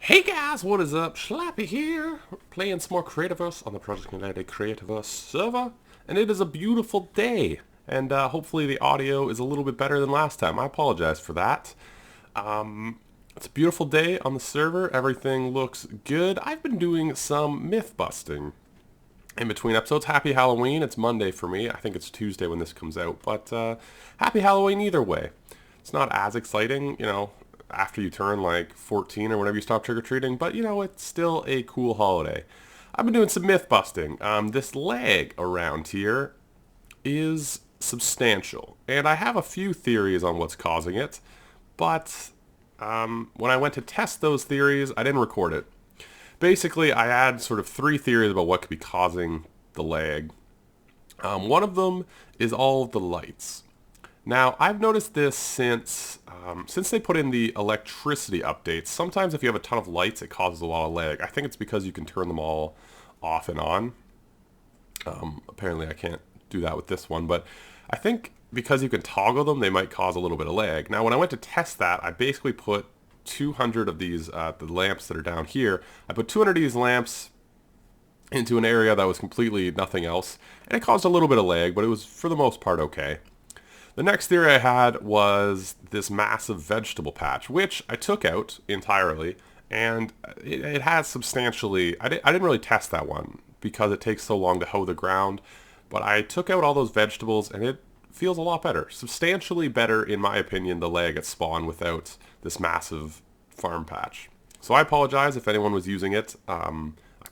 Hey guys, what is up? Schlappy here, playing some more Creativerse on the Project United Creativerse server, and it is a beautiful day, and hopefully the audio is a little bit better than last time. I apologize for that. It's a beautiful day on the server, everything looks good. I've been doing some myth busting in between episodes. Happy Halloween, it's Monday for me. I think it's Tuesday when this comes out, but happy Halloween either way. It's not as exciting, after you turn like 14 or whenever you stop trick-or-treating, but it's still a cool holiday. I've been doing some myth busting. This lag around here is substantial, and I have a few theories on what's causing it, but when I went to test those theories, I didn't record it. Basically, I had sort of three theories about what could be causing the lag. One of them is all of the lights. Now, I've noticed this since they put in the electricity updates. Sometimes if you have a ton of lights, it causes a lot of lag. I think it's because you can turn them all off and on. Apparently I can't do that with this one, but I think because you can toggle them, they might cause a little bit of lag. Now, when I went to test that, I basically put 200 of these, the lamps that are down here, I put 200 of these lamps into an area that was completely nothing else, and it caused a little bit of lag, but it was for the most part okay. The next theory I had was this massive vegetable patch, which I took out entirely, and it has substantially, I didn't really test that one because it takes so long to hoe the ground, but I took out all those vegetables and it feels a lot better. Substantially better, in my opinion, the lag at spawn without this massive farm patch. So I apologize if anyone was using it. I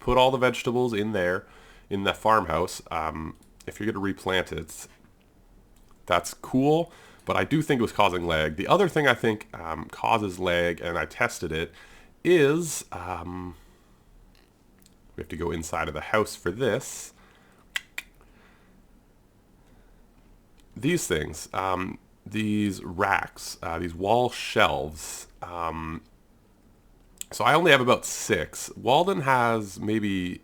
put all the vegetables in there, in the farmhouse. If you're going to replant it, that's cool, but I do think it was causing lag. The other thing I think causes lag, and I tested it, is we have to go inside of the house for this. These things, these racks, these wall shelves. So I only have about 6. Walden has maybe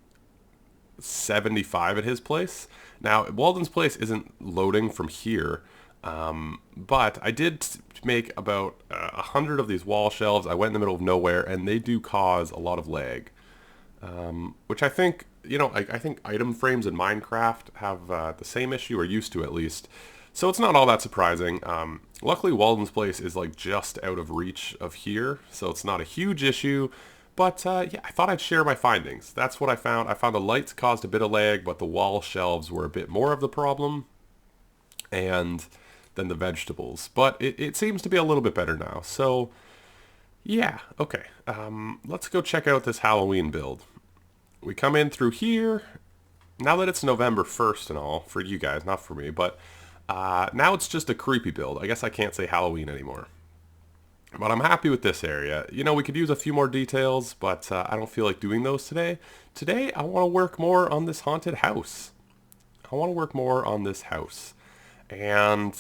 75 at his place. Now, Walden's place isn't loading from here, but I did make about 100 of these wall shelves. I went in the middle of nowhere, and they do cause a lot of lag, which I think, I think item frames in Minecraft have the same issue, or used to at least. So it's not all that surprising. Luckily, Walden's place is like just out of reach of here, so it's not a huge issue. But yeah, I thought I'd share my findings. That's what I found. I found the lights caused a bit of lag, but the wall shelves were a bit more of the problem, and then the vegetables. But it seems to be a little bit better now. So yeah, okay. Let's go check out this Halloween build. We come in through here. Now that it's November 1st and all, for you guys, not for me, but now it's just a creepy build. I guess I can't say Halloween anymore. But I'm happy with this area. We could use a few more details, but I don't feel like doing those today. Today, I want to work more on this haunted house. I want to work more on this house. And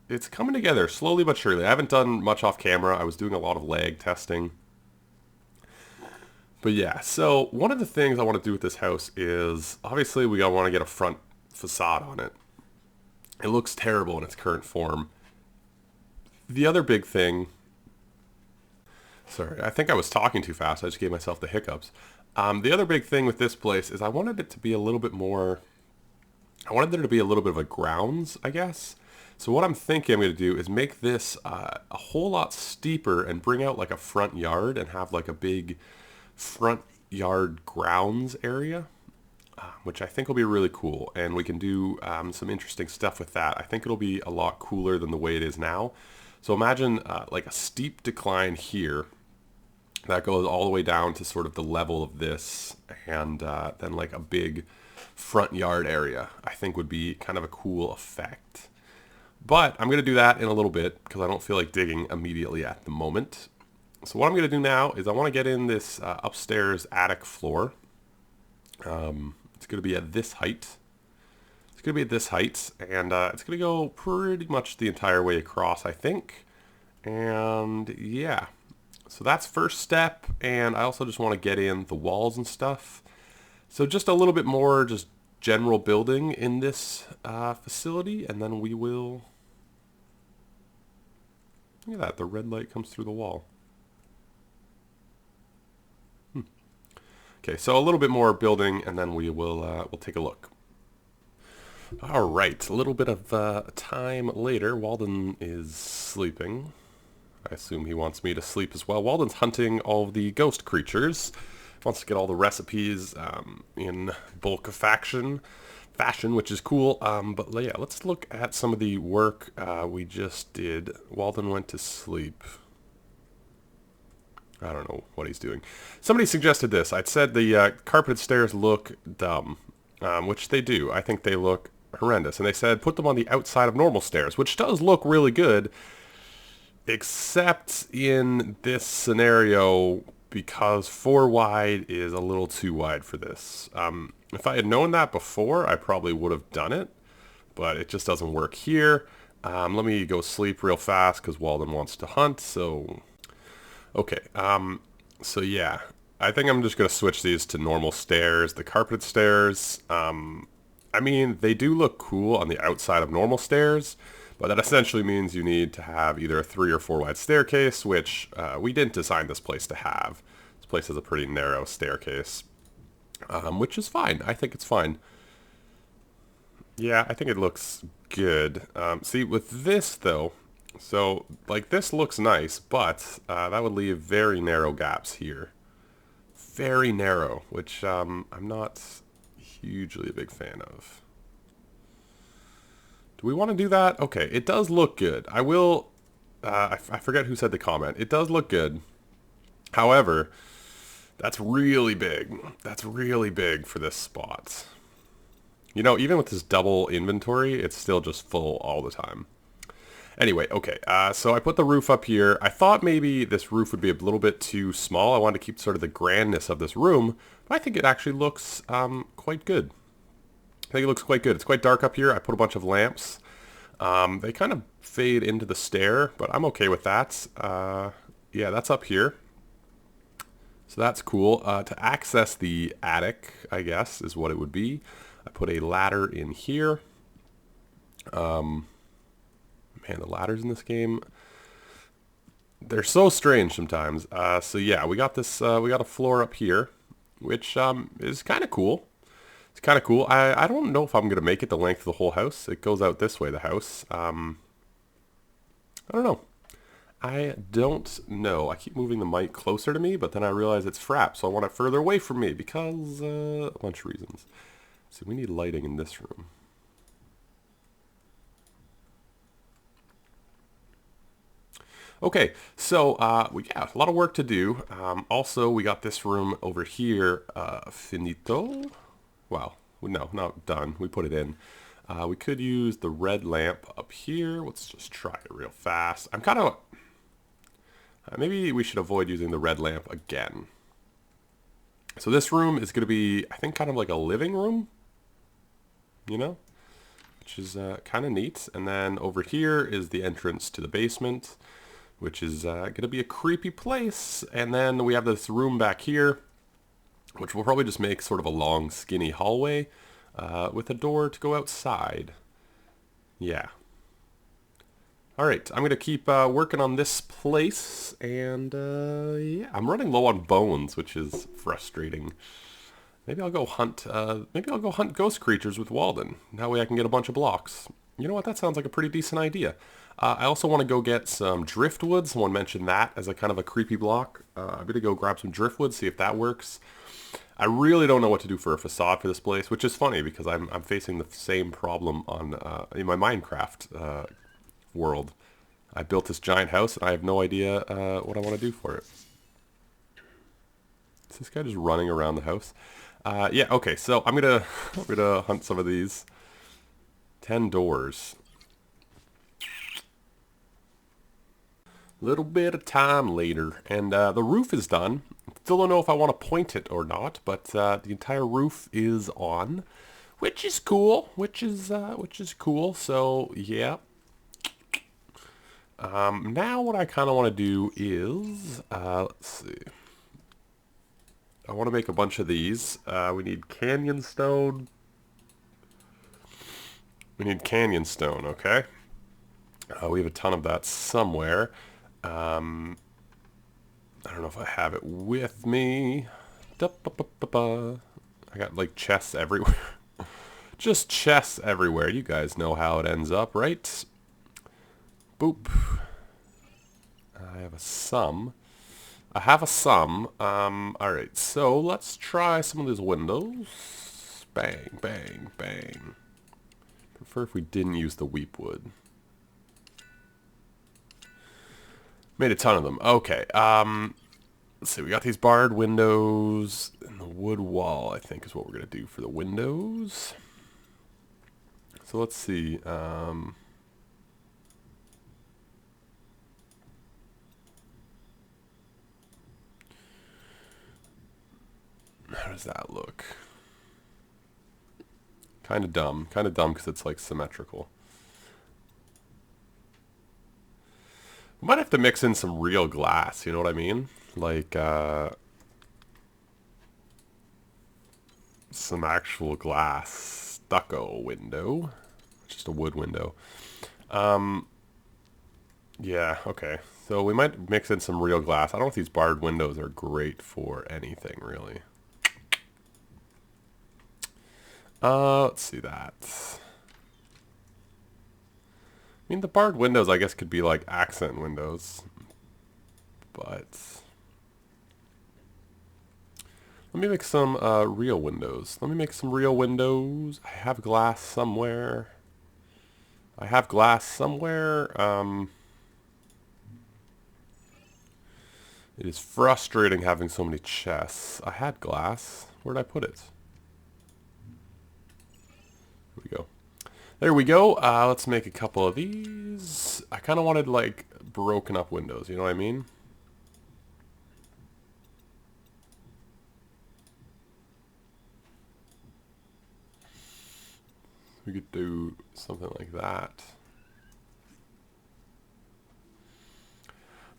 it's coming together slowly but surely. I haven't done much off camera. I was doing a lot of lag testing. But yeah, so one of the things I want to do with this house is, obviously we want to get a front facade on it. It looks terrible in its current form. The other big thing... Sorry, I think I was talking too fast. I just gave myself the hiccups. The other big thing with this place is I wanted it to be a little bit more... I wanted there to be a little bit of a grounds, I guess. So what I'm thinking I'm going to do is make this a whole lot steeper and bring out like a front yard and have like a big front yard grounds area, which I think will be really cool. And we can do some interesting stuff with that. I think it'll be a lot cooler than the way it is now. So imagine like a steep decline here that goes all the way down to sort of the level of this, and then like a big front yard area I think would be kind of a cool effect. But I'm going to do that in a little bit because I don't feel like digging immediately at the moment. So what I'm going to do now is I want to get in this upstairs attic floor. It's going to be at this height. It's going to be at this height, and it's going to go pretty much the entire way across, I think. And yeah, so that's first step, and I also just want to get in the walls and stuff. So just a little bit more just general building in this facility, and then we will... Look at that, the red light comes through the wall. Okay, so a little bit more building, and then we'll take a look. All right, a little bit of time later. Walden is sleeping. I assume he wants me to sleep as well. Walden's hunting all of the ghost creatures. Wants to get all the recipes in bulk fashion, which is cool. But yeah, let's look at some of the work we just did. Walden went to sleep. I don't know what he's doing. Somebody suggested this. I'd said the carpeted stairs look dumb, which they do. I think they look horrendous. And they said put them on the outside of normal stairs, which does look really good, except in this scenario because 4 wide is a little too wide for this. If I had known that before, I probably would have done it, but it just doesn't work here. Let me go sleep real fast because Walden wants to hunt, so... Okay, so yeah, I think I'm just going to switch these to normal stairs. The carpeted stairs, I mean, they do look cool on the outside of normal stairs, but that essentially means you need to have either a 3 or 4 wide staircase, which we didn't design this place to have. This place has a pretty narrow staircase, which is fine. I think it's fine. Yeah, I think it looks good. See, with this, though, so, like, this looks nice, but that would leave very narrow gaps here. Very narrow, which I'm not hugely a big fan of. Do we want to do that? Okay, it does look good. I will... I forget who said the comment. It does look good. However, that's really big. That's really big for this spot. You know, even with this double inventory, it's still just full all the time. Anyway, okay, so I put the roof up here. I thought maybe this roof would be a little bit too small. I wanted to keep sort of the grandness of this room, but I think it actually looks quite good. I think it looks quite good. It's quite dark up here. I put a bunch of lamps. They kind of fade into the stair, but I'm okay with that. Yeah, that's up here. So that's cool. To access the attic, I guess, is what it would be. I put a ladder in here. Man, the ladders in this game, they're so strange sometimes. So yeah, we got this, we got a floor up here, which is kind of cool. It's kind of cool. I don't know if I'm going to make it the length of the whole house. It goes out this way, the house. I don't know. I don't know. I keep moving the mic closer to me, but then I realize it's frapped, so I want it further away from me because a bunch of reasons. So we need lighting in this room. Okay, so we got a lot of work to do. Also, we got this room over here finito. Wow, no, not done. We put it in. We could use the red lamp up here. Let's just try it real fast. I'm kind of... maybe we should avoid using the red lamp again. So this room is going to be, I think, kind of like a living room. You know? Which is kind of neat. And then over here is the entrance to the basement, which is going to be a creepy place. And then we have this room back here, which we'll probably just make sort of a long, skinny hallway with a door to go outside. Yeah. All right, I'm going to keep working on this place, and yeah, I'm running low on bones, which is frustrating. Maybe I'll go hunt. Maybe I'll go hunt ghost creatures with Walden. That way I can get a bunch of blocks. You know what? That sounds like a pretty decent idea. I also want to go get some driftwood. Someone mentioned that as a kind of a creepy block. I'm going to go grab some driftwood, see if that works. I really don't know what to do for a facade for this place, which is funny because I'm facing the same problem on in my Minecraft world. I built this giant house and I have no idea what I want to do for it. Is this guy just running around the house? Yeah, okay, so I'm gonna hunt some of these. 10 doors. Little bit of time later, and the roof is done. Still don't know if I want to point it or not, but the entire roof is on, which is cool. Which is cool. So yeah. Now what I kind of want to do is let's see. I want to make a bunch of these. We need canyon stone. We need canyon stone. Okay. We have a ton of that somewhere. I don't know if I have it with me. I got like chests everywhere. Just chests everywhere. You guys know how it ends up, right? Boop. I have a sum. Alright, so let's try some of these windows. Bang, bang, bang. Prefer if we didn't use the weep wood. Made a ton of them. Okay, let's see, we got these barred windows and the wood wall, I think is what we're going to do for the windows. So let's see, how does that look? Kind of dumb because it's like symmetrical. We might have to mix in some real glass, you know what I mean? Like, some actual glass stucco window. Just a wood window. Yeah, okay. So we might mix in some real glass. I don't know if these barred windows are great for anything, really. Let's see that. I mean, the barred windows, I guess, could be like accent windows. But let me make some real windows. Let me make some real windows. I have glass somewhere. It is frustrating having so many chests. I had glass. Where did I put it? Here we go. There we go. Let's make a couple of these. I kind of wanted like broken up windows, you know what I mean? We could do something like that.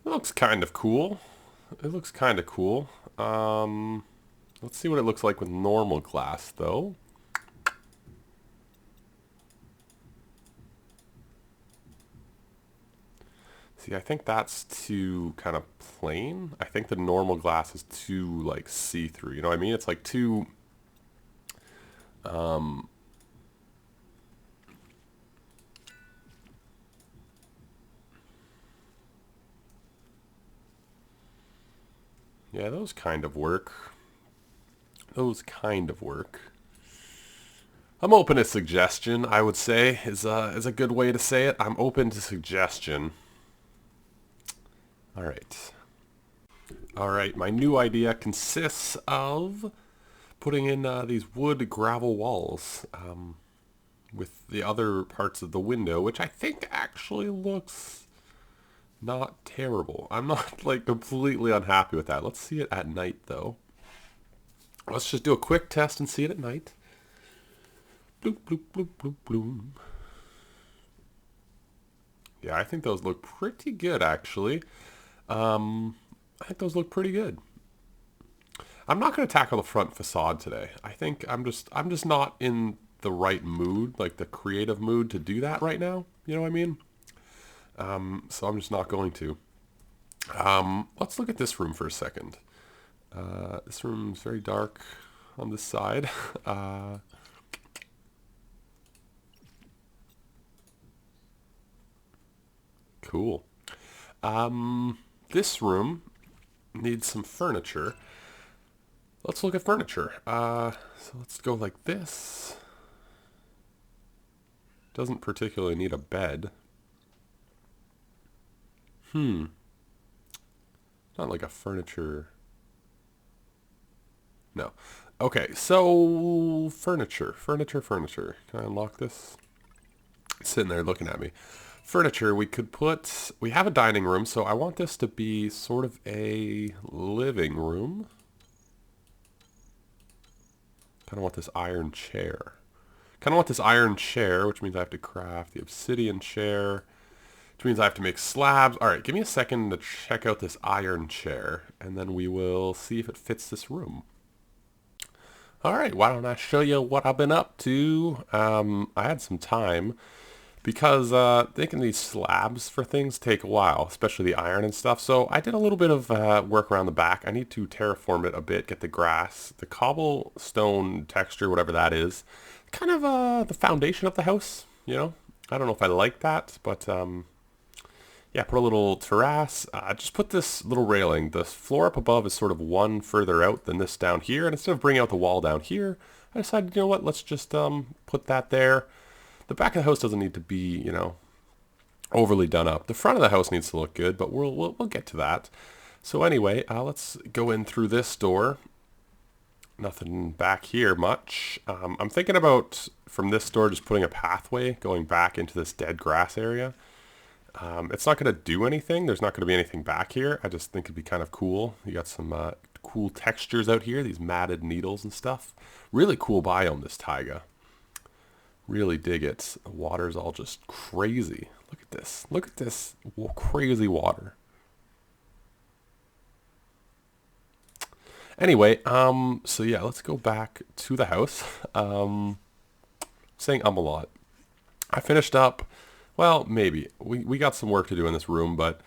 It looks kind of cool. Let's see what it looks like with normal glass, though. See, I think that's too kind of plain. I think the normal glass is too, like, see-through. You know what I mean? It's like too... Yeah, those kind of work. I'm open to suggestion, I would say, is a good way to say it. I'm open to suggestion. Alright, my new idea consists of putting in these wood gravel walls with the other parts of the window, which I think actually looks not terrible. I'm not like completely unhappy with that. Let's see it at night though. Let's just do a quick test and see it at night. Bloop, bloop, bloop, bloop, bloop. Yeah, I think those look pretty good actually. I think those look pretty good. I'm not going to tackle the front facade today. I think I'm just not in the right mood, like the creative mood to do that right now. You know what I mean? So I'm just not going to. Let's look at this room for a second. This room's very dark on this side. Cool. This room needs some furniture. Let's look at furniture. So let's go like this. Doesn't particularly need a bed. Not like a furniture. No. Okay, so furniture. Can I unlock this? It's sitting there looking at me. Furniture, we have a dining room, so I want this to be sort of a living room. Kind of want this iron chair. Which means I have to craft the obsidian chair. Which means I have to make slabs. Alright, give me a second to check out this iron chair, and then we will see if it fits this room. Alright, why don't I show you what I've been up to. I had some time because making these slabs for things take a while, especially the iron and stuff. So I did a little bit of work around the back. I need to terraform it a bit, get the grass, the cobblestone texture, whatever that is, kind of the foundation of the house, you know? I don't know if I like that, but yeah, put a little terrace. Just put this little railing. The floor up above is sort of one further out than this down here, and instead of bringing out the wall down here, I decided, you know what, let's just put that there. The back of the house doesn't need to be, you know, overly done up. The front of the house needs to look good, but we'll get to that. So anyway, let's go in through this door. Nothing back here much. I'm thinking about, from this door, just putting a pathway going back into this dead grass area. It's not going to do anything. There's not going to be anything back here. I just think it'd be kind of cool. You got some cool textures out here, these matted needles and stuff. Really cool biome, this taiga. Really dig it. The water's all just crazy. Look at this. Look at this crazy water. Anyway, so yeah, let's go back to the house. Saying a lot. I finished up, well, maybe. We got some work to do in this room, but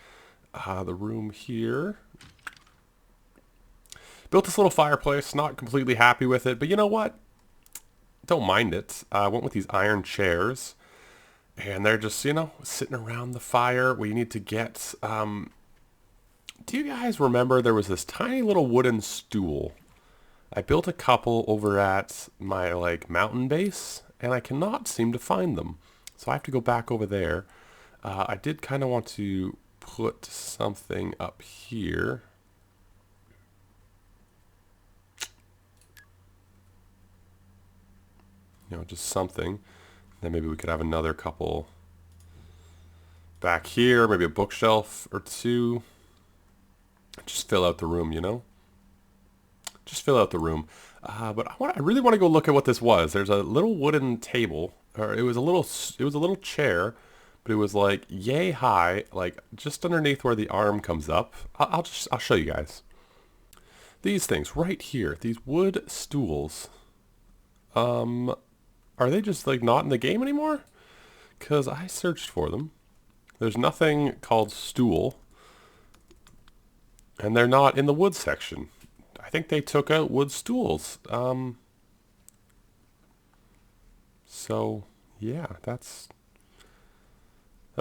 the room here. Built this little fireplace, not completely happy with it, but you know what? Don't mind it. I went with these iron chairs, and they're just, you know, sitting around the fire. We need to get, do you guys remember there was this tiny little wooden stool? I built a couple over at my, like, mountain base, and I cannot seem to find them. So I have to go back over there. I did kind of want to put something up here. You know, just something. Then maybe we could have another couple back here, maybe a bookshelf or two. Just fill out the room, you know? Just fill out the room. But I really want to go look at what this was. There's a little wooden table, or it was a little chair, but it was like yay high, like just underneath where the arm comes up. I'll show you guys. These things right here, these wood stools. Are they just like not in the game anymore? Because I searched for them. There's nothing called stool. And they're not in the wood section. I think they took out wood stools. So yeah, that's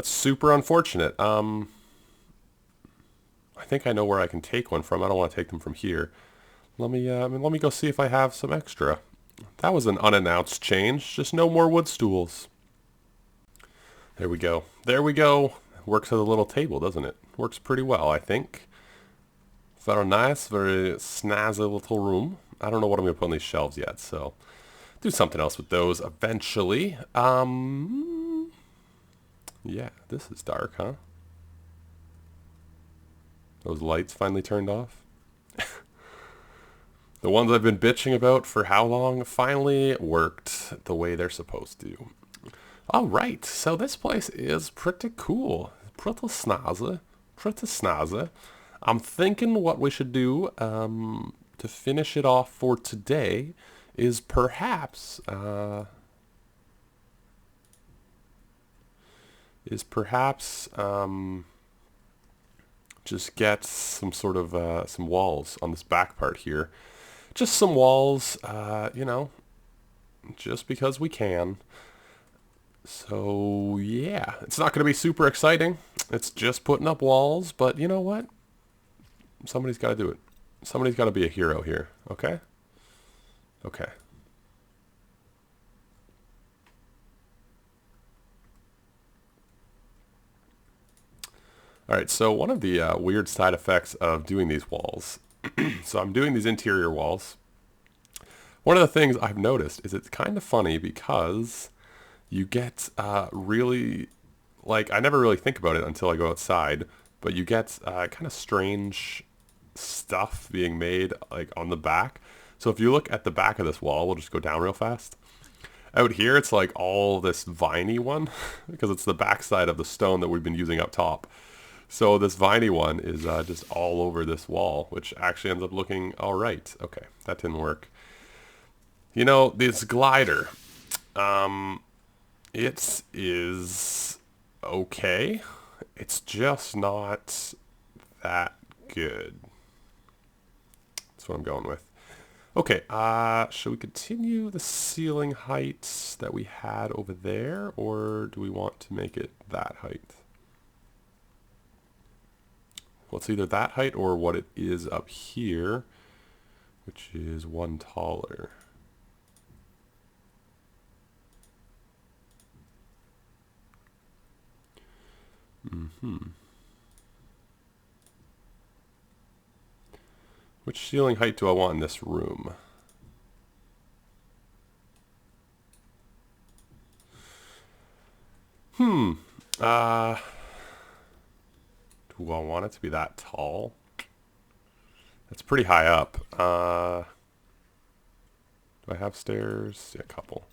super unfortunate. I think I know where I can take one from. I don't want to take them from here. Let me go see if I have some extra. That was an unannounced change. Just no more wood stools. There we go. There we go. Works as a little table, doesn't it? Works pretty well, I think. Very nice, very snazzy little room. I don't know what I'm going to put on these shelves yet, so do something else with those eventually. Yeah, this is dark, huh? Those lights finally turned off. The ones I've been bitching about for how long finally worked the way they're supposed to. Alright, so this place is pretty cool. Pretty snazzy. Pretty snazzy. I'm thinking what we should do to finish it off for today is perhaps just get some sort of some walls on this back part here. Just some walls, you know, just because we can. So yeah, it's not going to be super exciting. It's just putting up walls, but you know what? Somebody's got to do it. Somebody's got to be a hero here, okay? Okay. Alright, so one of the weird side effects of doing these walls, so I'm doing these interior walls. One of the things I've noticed is it's kind of funny because you get really, like, I never really think about it until I go outside, but you get kind of strange stuff being made like on the back. So if you look at the back of this wall, we'll just go down real fast. Out here it's like all this viney one because it's the back side of the stone that we've been using up top. So this viney one is just all over this wall, which actually ends up looking all right. Okay, that didn't work. You know, this glider, It is okay. It's just not that good. That's what I'm going with. Okay, should we continue the ceiling heights that we had over there, or do we want to make it that height? Well, it's either that height or what it is up here, which is one taller. Which ceiling height do I want in this room? Do I want it to be that tall? That's pretty high up. Do I have stairs? Yeah, a couple.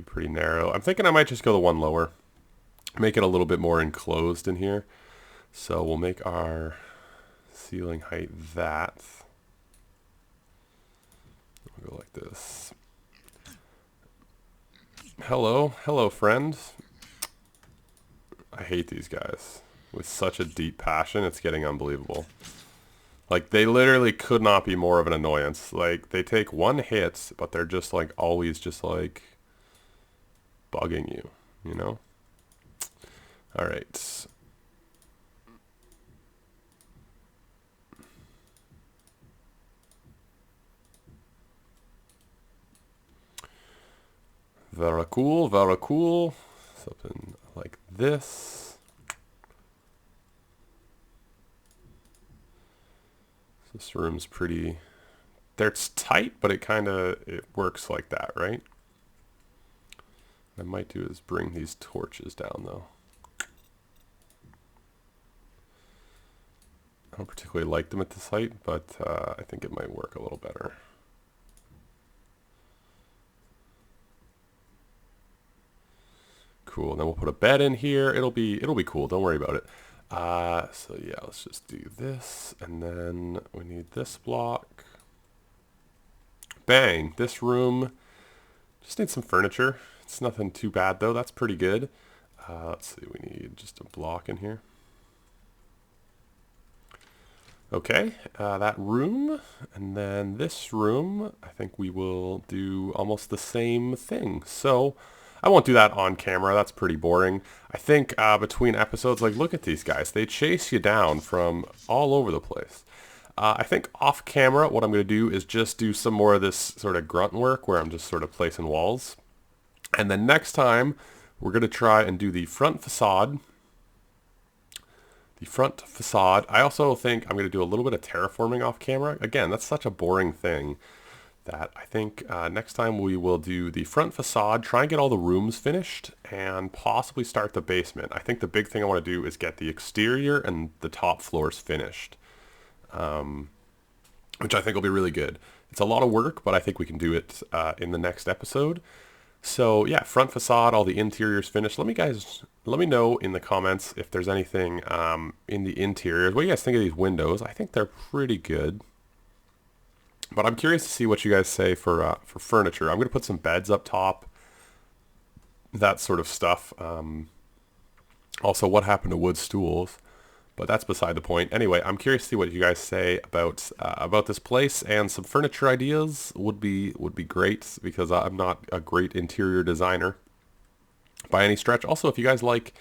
Pretty narrow. I'm thinking I might just go the one lower. Make it a little bit more enclosed in here. So we'll make our ceiling height that. We'll go like this. Hello friend. I hate these guys with such a deep passion. It's getting unbelievable. Like, they literally could not be more of an annoyance. Like, they take one hit, but they're just like always just like bugging you, you know? All right. Very cool, very cool. Something like this. This room's pretty, it's tight, but it works like that, right? What I might do is bring these torches down though. I don't particularly like them at this height, but I think it might work a little better. Cool. And then we'll put a bed in here. It'll be cool. Don't worry about it. So yeah, let's just do this, and then we need this block. Bang! This room just needs some furniture. It's nothing too bad though. That's pretty good. Let's see. We need just a block in here. Okay, that room, and then this room, I think we will do almost the same thing. So I won't do that on camera. That's pretty boring. I think between episodes, like, look at these guys. They chase you down from all over the place. I think off camera, what I'm going to do is just do some more of this sort of grunt work where I'm just sort of placing walls. And then next time, we're going to try and do the front facade. The front facade. I also think I'm going to do a little bit of terraforming off camera. Again, that's such a boring thing that I think next time we will do the front facade, try and get all the rooms finished, and possibly start the basement. I think the big thing I want to do is get the exterior and the top floors finished, which I think will be really good. It's a lot of work, but I think we can do it in the next episode. So yeah, front facade, all the interiors finished. Let me know in the comments if there's anything in the interiors. What do you guys think of these windows? I think they're pretty good. But I'm curious to see what you guys say for furniture. I'm going to put some beds up top, that sort of stuff. Also, what happened to wood stools? But that's beside the point. Anyway, I'm curious to see what you guys say about this place, and some furniture ideas would be great, because I'm not a great interior designer by any stretch. Also, if you guys like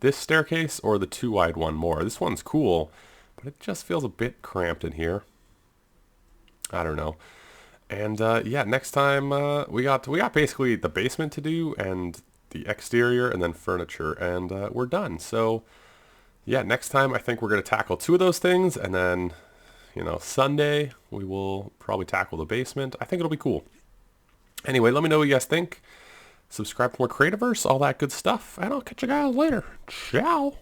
this staircase or the 2-wide one more, this one's cool, but it just feels a bit cramped in here. I don't know. And yeah, next time we got basically the basement to do, and the exterior, and then furniture, and we're done. So yeah, next time I think we're going to tackle 2 of those things, and then, you know, Sunday we will probably tackle the basement. I think it'll be cool. Anyway, let me know what you guys think. Subscribe for more Creativerse, all that good stuff, and I'll catch you guys later. Ciao!